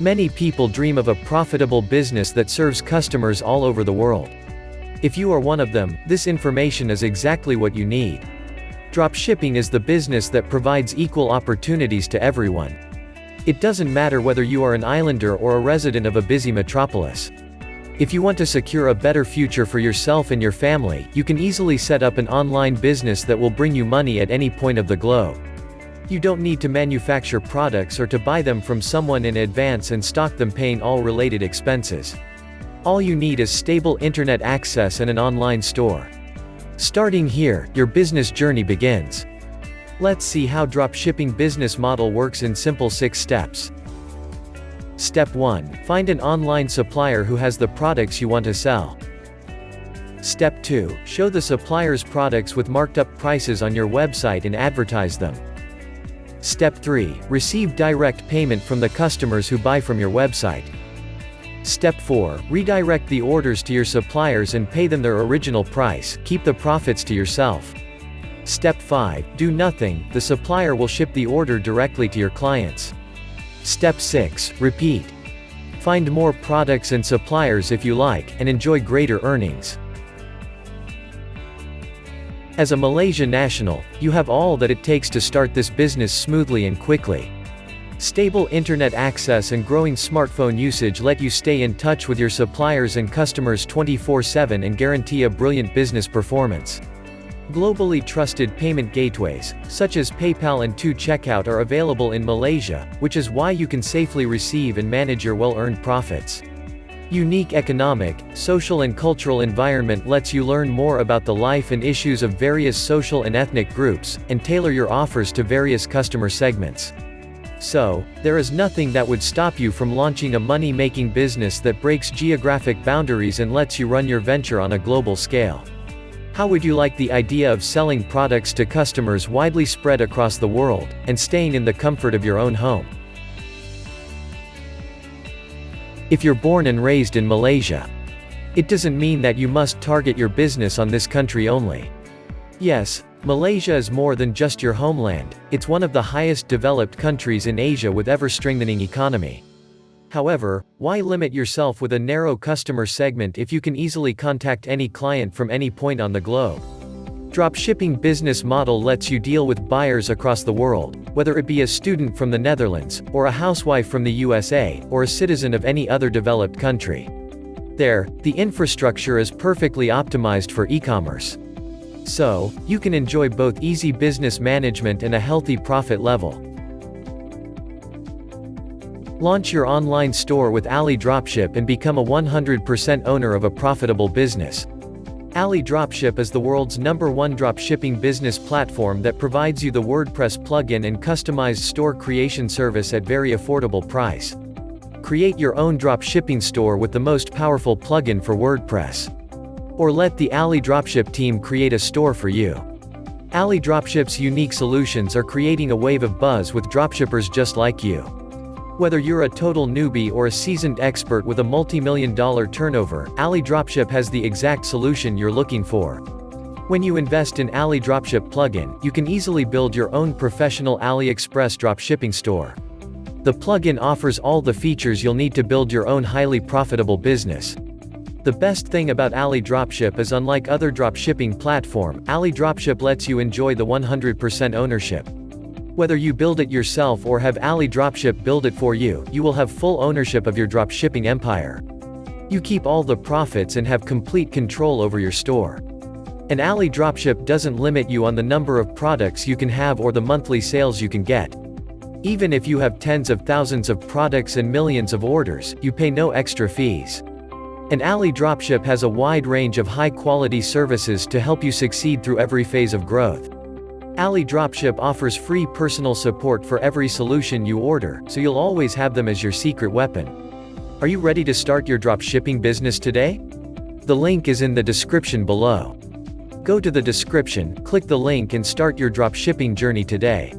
Many people dream of a profitable business that serves customers all over the world. If you are one of them, this information is exactly what you need. Dropshipping is the business that provides equal opportunities to everyone. It doesn't matter whether you are an islander or a resident of a busy metropolis. If you want to secure a better future for yourself and your family, you can easily set up an online business that will bring you money at any point of the globe. You don't need to manufacture products or to buy them from someone in advance and stock them, paying all related expenses. All you need is stable internet access and an online store. Starting here, your business journey begins. Let's see how dropshipping business model works in simple 6 steps. Step 1. Find an online supplier who has the products you want to sell. Step 2. Show the supplier's products with marked up prices on your website and advertise them. Step 3. Receive direct payment from the customers who buy from your website. Step 4. Redirect the orders to your suppliers and pay them their original price, keep the profits to yourself. Step 5. Do nothing, the supplier will ship the order directly to your clients. Step 6. Repeat. Find more products and suppliers if you like, and enjoy greater earnings. As a Malaysia national, you have all that it takes to start this business smoothly and quickly. Stable internet access and growing smartphone usage let you stay in touch with your suppliers and customers 24/7 and guarantee a brilliant business performance. Globally trusted payment gateways, such as PayPal and 2Checkout, are available in Malaysia, which is why you can safely receive and manage your well-earned profits. Unique economic, social and cultural environment lets you learn more about the life and issues of various social and ethnic groups, and tailor your offers to various customer segments. So, there is nothing that would stop you from launching a money-making business that breaks geographic boundaries and lets you run your venture on a global scale. How would you like the idea of selling products to customers widely spread across the world, and staying in the comfort of your own home? If you're born and raised in Malaysia, it doesn't mean that you must target your business on this country only. Yes, Malaysia is more than just your homeland, it's one of the highest developed countries in Asia with ever-strengthening economy. However, why limit yourself with a narrow customer segment if you can easily contact any client from any point on the globe? Dropshipping business model lets you deal with buyers across the world, whether it be a student from the Netherlands, or a housewife from the USA, or a citizen of any other developed country. There, the infrastructure is perfectly optimized for e-commerce. So, you can enjoy both easy business management and a healthy profit level. Launch your online store with AliDropship and become a 100% owner of a profitable business. AliDropship is the world's #1 dropshipping business platform that provides you the WordPress plugin and customized store creation service at very affordable price. Create your own dropshipping store with the most powerful plugin for WordPress. Or let the AliDropship team create a store for you. AliDropship's unique solutions are creating a wave of buzz with dropshippers just like you. Whether you're a total newbie or a seasoned expert with a multi-million-dollar turnover, AliDropship has the exact solution you're looking for. When you invest in AliDropship plugin, you can easily build your own professional AliExpress dropshipping store. The plugin offers all the features you'll need to build your own highly profitable business. The best thing about AliDropship is, unlike other dropshipping platform, AliDropship lets you enjoy the 100% ownership. Whether you build it yourself or have AliDropship build it for you, you will have full ownership of your dropshipping empire. You keep all the profits and have complete control over your store. And AliDropship doesn't limit you on the number of products you can have or the monthly sales you can get. Even if you have tens of thousands of products and millions of orders, you pay no extra fees. And AliDropship has a wide range of high-quality services to help you succeed through every phase of growth. AliDropship offers free personal support for every solution you order, so you'll always have them as your secret weapon. Are you ready to start your dropshipping business today? The link is in the description below. Go to the description, click the link and start your dropshipping journey today.